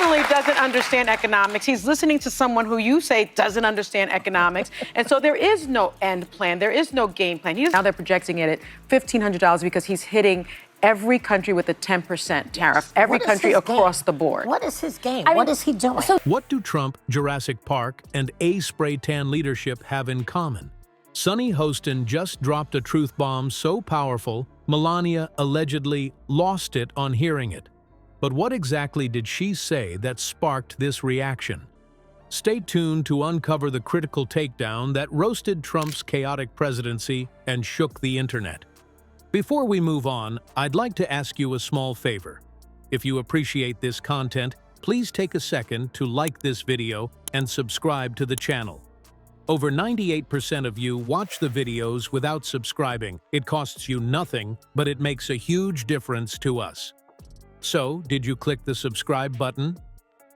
definitely doesn't understand economics. He's listening to someone who you say doesn't understand economics. And so there is no end plan. There is no game plan. Now they're projecting it at $1,500 because he's hitting every country with a 10% tariff, every country across the board. What is his game? What is he doing? What do Trump, Jurassic Park, and spray tan leadership have in common? Sunny Hostin just dropped a truth bomb so powerful, Melania allegedly lost it on hearing it. But what exactly did she say that sparked this reaction? Stay tuned to uncover the critical takedown that roasted Trump's chaotic presidency and shook the internet. Before we move on, I'd like to ask you a small favor. If you appreciate this content, please take a second to like this video and subscribe to the channel. Over 98% of you watch the videos without subscribing. It costs you nothing, but it makes a huge difference to us. So, did you click the subscribe button?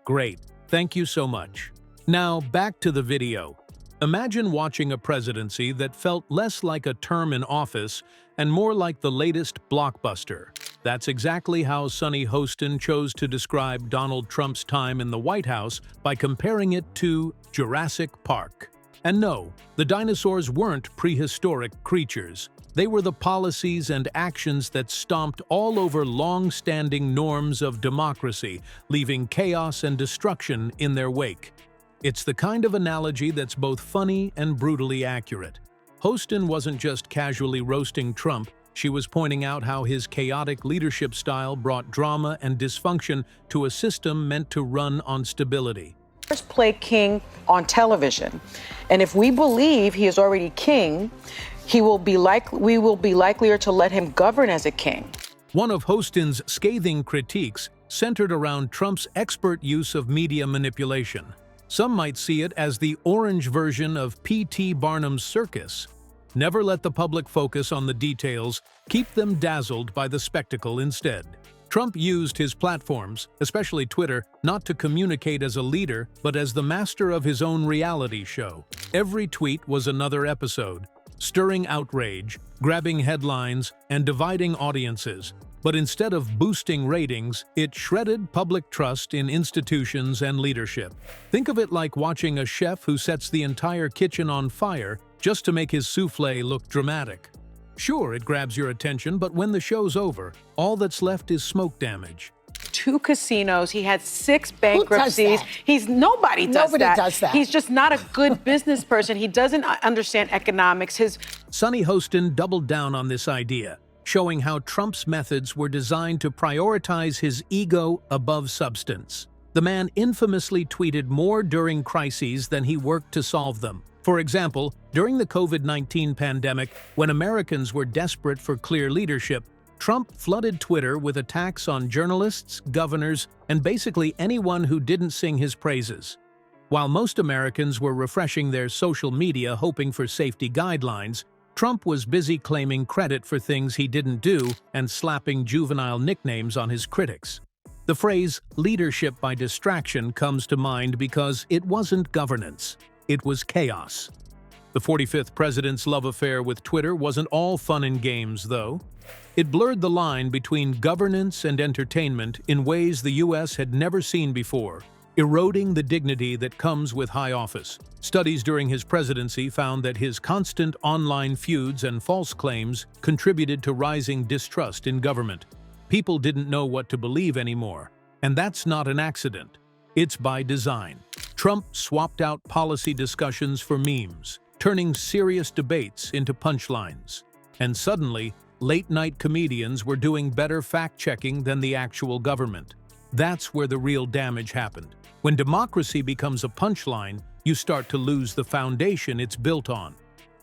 Great, thank you so much. Now, back to the video. Imagine watching a presidency that felt less like a term in office and more like the latest blockbuster. That's exactly how Sunny Hostin chose to describe Donald Trump's time in the White House by comparing it to Jurassic Park. And no, the dinosaurs weren't prehistoric creatures. They were the policies and actions that stomped all over long-standing norms of democracy, leaving chaos and destruction in their wake. It's the kind of analogy that's both funny and brutally accurate. Hostin wasn't just casually roasting Trump, she was pointing out how his chaotic leadership style brought drama and dysfunction to a system meant to run on stability. First play king on television. And if we believe he is already king, we will be likelier to let him govern as a king. One of Hostin's scathing critiques centered around Trump's expert use of media manipulation. Some might see it as the orange version of P.T. Barnum's circus. Never let the public focus on the details, keep them dazzled by the spectacle instead. Trump used his platforms, especially Twitter, not to communicate as a leader, but as the master of his own reality show. Every tweet was another episode, stirring outrage, grabbing headlines, and dividing audiences. But instead of boosting ratings, it shredded public trust in institutions and leadership. Think of it like watching a chef who sets the entire kitchen on fire just to make his soufflé look dramatic. Sure, it grabs your attention, but when the show's over, all that's left is smoke damage. 2 casinos, he had 6 bankruptcies. Nobody does that. He's just not a good business person. He doesn't understand economics. Sunny Hostin doubled down on this idea, showing how Trump's methods were designed to prioritize his ego above substance. The man infamously tweeted more during crises than he worked to solve them. For example, during the COVID-19 pandemic, when Americans were desperate for clear leadership, Trump flooded Twitter with attacks on journalists, governors, and basically anyone who didn't sing his praises. While most Americans were refreshing their social media hoping for safety guidelines, Trump was busy claiming credit for things he didn't do and slapping juvenile nicknames on his critics. The phrase leadership by distraction comes to mind because it wasn't governance. It was chaos. The 45th president's love affair with Twitter wasn't all fun and games, though. It blurred the line between governance and entertainment in ways the U.S. had never seen before, eroding the dignity that comes with high office. Studies during his presidency found that his constant online feuds and false claims contributed to rising distrust in government. People didn't know what to believe anymore, and that's not an accident. It's by design. Trump swapped out policy discussions for memes, turning serious debates into punchlines. And suddenly, late-night comedians were doing better fact-checking than the actual government. That's where the real damage happened. When democracy becomes a punchline, you start to lose the foundation it's built on.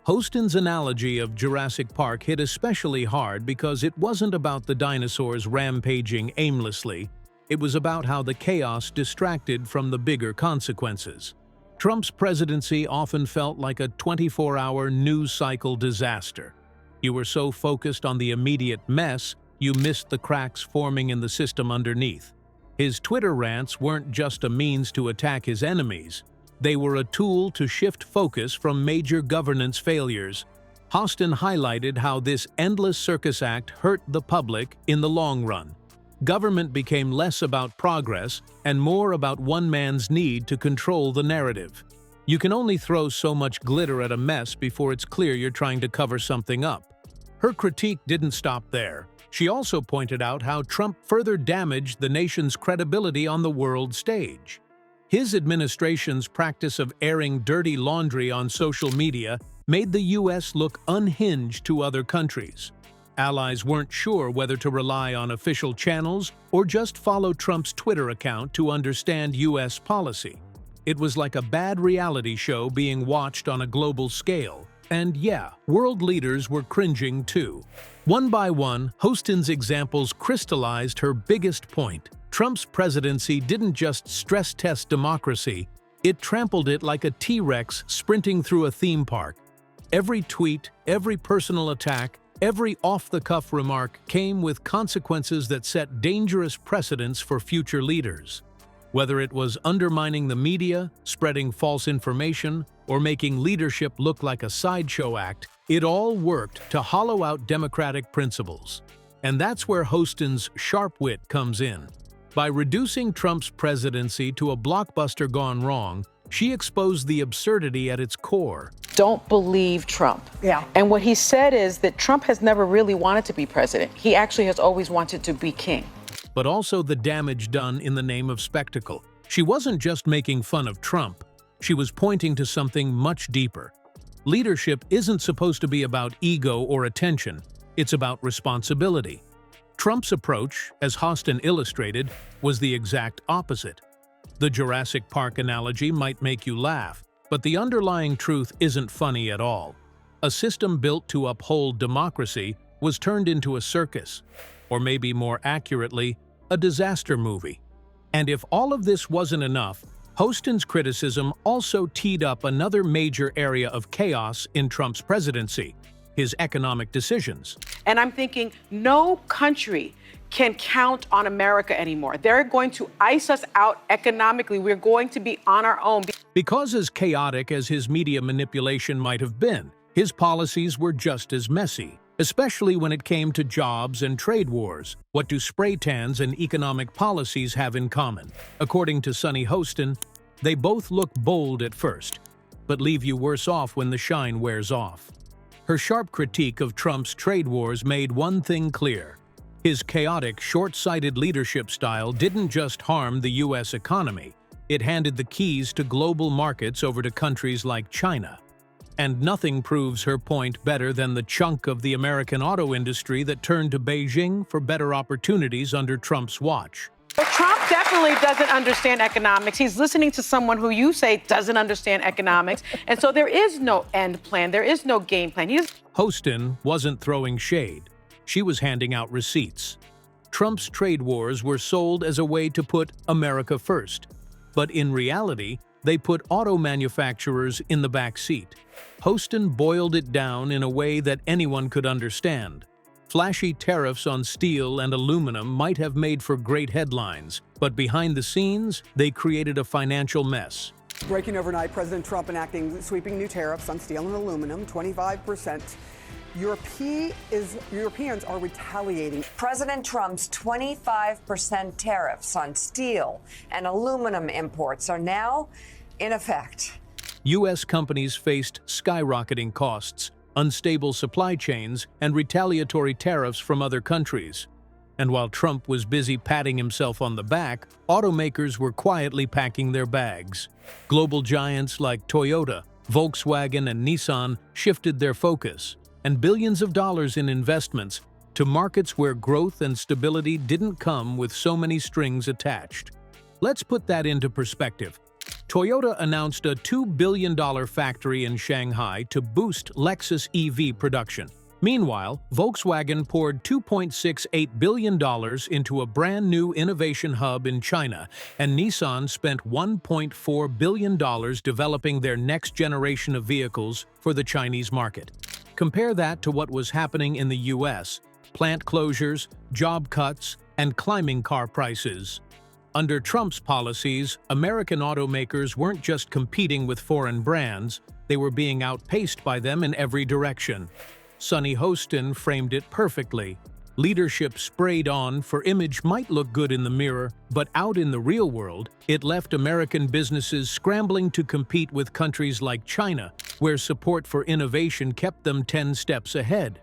Hostin's analogy of Jurassic Park hit especially hard because it wasn't about the dinosaurs rampaging aimlessly. It was about how the chaos distracted from the bigger consequences. Trump's presidency often felt like a 24-hour news cycle disaster. You were so focused on the immediate mess, you missed the cracks forming in the system underneath. His Twitter rants weren't just a means to attack his enemies. They were a tool to shift focus from major governance failures. Hostin highlighted how this endless circus act hurt the public in the long run. government became less about progress and more about one man's need to control the narrative. You can only throw so much glitter at a mess before it's clear you're trying to cover something up. Her critique didn't stop there. She also pointed out how Trump further damaged the nation's credibility on the world stage. His administration's practice of airing dirty laundry on social media made the U.S. look unhinged to other countries. Allies weren't sure whether to rely on official channels or just follow Trump's Twitter account to understand U.S. policy. It was like a bad reality show being watched on a global scale. And yeah, world leaders were cringing too. One by one, Hostin's examples crystallized her biggest point. Trump's presidency didn't just stress-test democracy, it trampled it like a T-Rex sprinting through a theme park. Every tweet, every personal attack, every off-the-cuff remark came with consequences that set dangerous precedents for future leaders. Whether it was undermining the media, spreading false information, or making leadership look like a sideshow act, it all worked to hollow out democratic principles. And that's where Hostin's sharp wit comes in. By reducing Trump's presidency to a blockbuster gone wrong, she exposed the absurdity at its core. Don't believe Trump. Yeah. And what he said is that Trump has never really wanted to be president. He actually has always wanted to be king. But also the damage done in the name of spectacle. She wasn't just making fun of Trump. She was pointing to something much deeper. Leadership isn't supposed to be about ego or attention. It's about responsibility. Trump's approach, as Hostin illustrated, was the exact opposite. The Jurassic Park analogy might make you laugh, but the underlying truth isn't funny at all. A system built to uphold democracy was turned into a circus, or maybe more accurately, a disaster movie. And if all of this wasn't enough, Hostin's criticism also teed up another major area of chaos in Trump's presidency: his economic decisions. And I'm thinking, no country can count on America anymore. They're going to ice us out economically. We're going to be on our own. Because as chaotic as his media manipulation might have been, his policies were just as messy, especially when it came to jobs and trade wars. What do spray tans and economic policies have in common? According to Sunny Hostin, they both look bold at first, but leave you worse off when the shine wears off. Her sharp critique of Trump's trade wars made one thing clear. His chaotic, short-sighted leadership style didn't just harm the U.S. economy, it handed the keys to global markets over to countries like China. And nothing proves her point better than the chunk of the American auto industry that turned to Beijing for better opportunities under Trump's watch. But Trump definitely doesn't understand economics. He's listening to someone who you say doesn't understand economics. And so there is no end plan. There is no game plan. Hostin wasn't throwing shade. She was handing out receipts. Trump's trade wars were sold as a way to put America first. But in reality, they put auto manufacturers in the back seat. Hostin boiled it down in a way that anyone could understand. Flashy tariffs on steel and aluminum might have made for great headlines, but behind the scenes, they created a financial mess. Breaking overnight, President Trump enacting sweeping new tariffs on steel and aluminum, 25%. Europeans are retaliating. President Trump's 25% tariffs on steel and aluminum imports are now in effect. U.S. companies faced skyrocketing costs, unstable supply chains, and retaliatory tariffs from other countries. And while Trump was busy patting himself on the back, automakers were quietly packing their bags. Global giants like Toyota, Volkswagen, and Nissan shifted their focus, and billions of dollars in investments to markets where growth and stability didn't come with so many strings attached. Let's put that into perspective. Toyota announced a $2 billion factory in Shanghai to boost Lexus EV production. Meanwhile, Volkswagen poured $2.68 billion into a brand new innovation hub in China, and Nissan spent $1.4 billion developing their next generation of vehicles for the Chinese market. Compare that to what was happening in the US: plant closures, job cuts, and climbing car prices. Under Trump's policies, American automakers weren't just competing with foreign brands, they were being outpaced by them in every direction. Sunny Hostin framed it perfectly. Leadership sprayed on for image might look good in the mirror, but out in the real world, it left American businesses scrambling to compete with countries like China, where support for innovation kept them 10 steps ahead.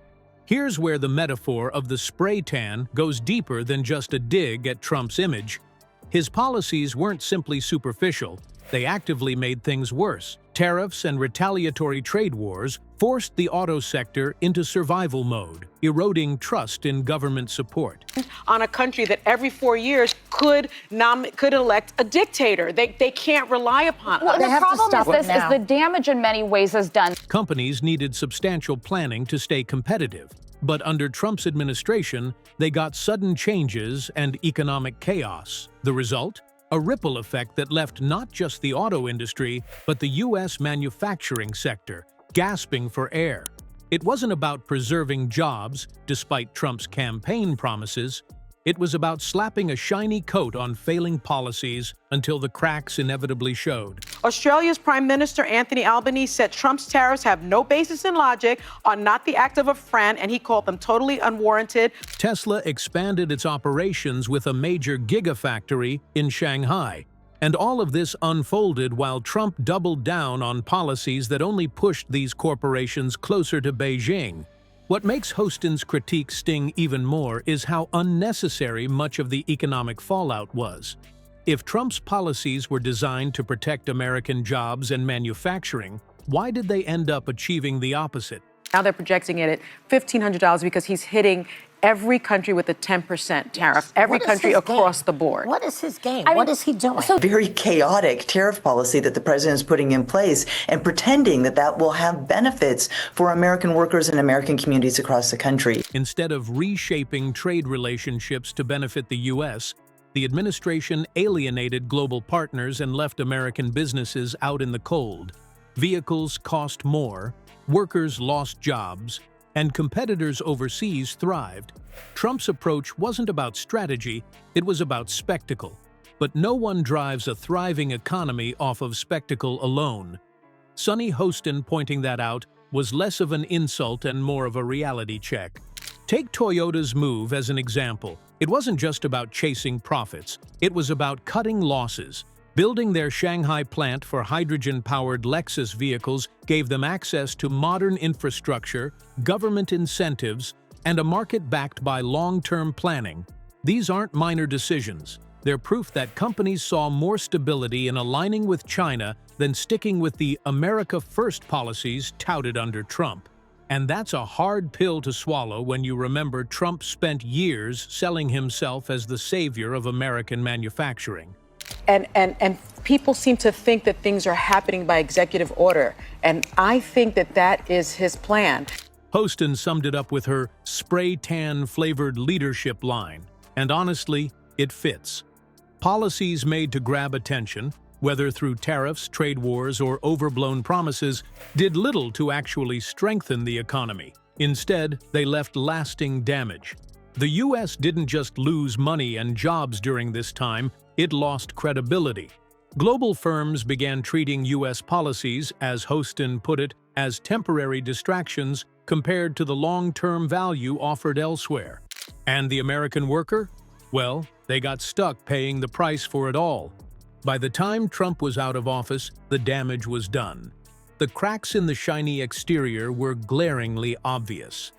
Here's where the metaphor of the spray tan goes deeper than just a dig at Trump's image. His policies weren't simply superficial, they actively made things worse. Tariffs and retaliatory trade wars forced the auto sector into survival mode, eroding trust in government support. On a country that every 4 years could elect a dictator. They can't rely upon Well, us. they The have to problem stop with this it now. is the damage in many ways is done. Companies needed substantial planning to stay competitive, but under Trump's administration, they got sudden changes and economic chaos. The result? A ripple effect that left not just the auto industry, but the U.S. manufacturing sector gasping for air. It wasn't about preserving jobs, despite Trump's campaign promises. It was about slapping a shiny coat on failing policies until the cracks inevitably showed. Australia's Prime Minister Anthony Albanese said Trump's tariffs have no basis in logic, are not the act of a friend, and he called them totally unwarranted. Tesla expanded its operations with a major gigafactory in Shanghai. And all of this unfolded while Trump doubled down on policies that only pushed these corporations closer to Beijing. What makes Hostin's critique sting even more is how unnecessary much of the economic fallout was. If Trump's policies were designed to protect American jobs and manufacturing, why did they end up achieving the opposite? Now they're projecting it at $1,500 because he's hitting every country with a 10% tariff, every What is country his across game? the board. What is his game? mean, What is he doing? Very chaotic tariff policy that the president is putting in place and pretending that that will have benefits for American workers and American communities across the country. Instead of reshaping trade relationships to benefit the U.S., the administration alienated global partners and left American businesses out in the cold. Vehicles cost more, workers lost jobs, and competitors overseas thrived. Trump's approach wasn't about strategy, it was about spectacle. But no one drives a thriving economy off of spectacle alone. Sunny Hostin pointing that out was less of an insult and more of a reality check. Take Toyota's move as an example. It wasn't just about chasing profits, it was about cutting losses. Building their Shanghai plant for hydrogen-powered Lexus vehicles gave them access to modern infrastructure, government incentives, and a market backed by long-term planning. These aren't minor decisions. They're proof that companies saw more stability in aligning with China than sticking with the America First policies touted under Trump. And that's a hard pill to swallow when you remember Trump spent years selling himself as the savior of American manufacturing. And people seem to think that things are happening by executive order. And I think that that is his plan. Hostin summed it up with her spray tan flavored leadership line. And honestly, it fits. Policies made to grab attention, whether through tariffs, trade wars, or overblown promises, did little to actually strengthen the economy. Instead, they left lasting damage. The U.S. didn't just lose money and jobs during this time, it lost credibility. Global firms began treating U.S. policies, as Hostin put it, as temporary distractions compared to the long-term value offered elsewhere. And the American worker? Well, they got stuck paying the price for it all. By the time Trump was out of office, the damage was done. The cracks in the shiny exterior were glaringly obvious.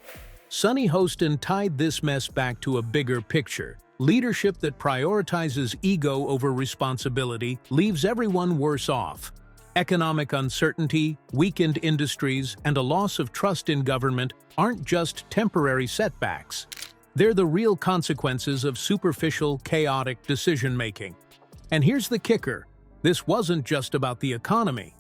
Sunny Hostin tied this mess back to a bigger picture. Leadership that prioritizes ego over responsibility leaves everyone worse off. Economic uncertainty, weakened industries, and a loss of trust in government aren't just temporary setbacks. They're the real consequences of superficial, chaotic decision-making. And here's the kicker. This wasn't just about the economy.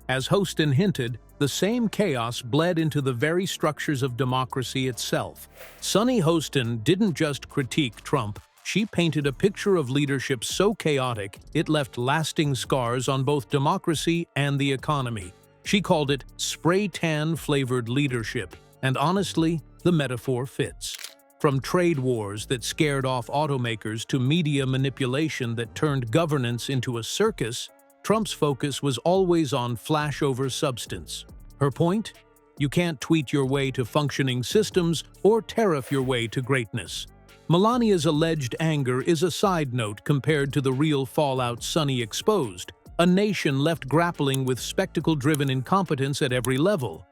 As Hostin hinted, the same chaos bled into the very structures of democracy itself. Sunny Hostin didn't just critique Trump, she painted a picture of leadership so chaotic it left lasting scars on both democracy and the economy. She called it spray tan flavored leadership, and honestly, the metaphor fits. From trade wars that scared off automakers to media manipulation that turned governance into a circus, Trump's focus was always on flash over substance. Her point? You can't tweet your way to functioning systems or tariff your way to greatness. Melania's alleged anger is a side note compared to the real fallout Sunny exposed, a nation left grappling with spectacle-driven incompetence at every level.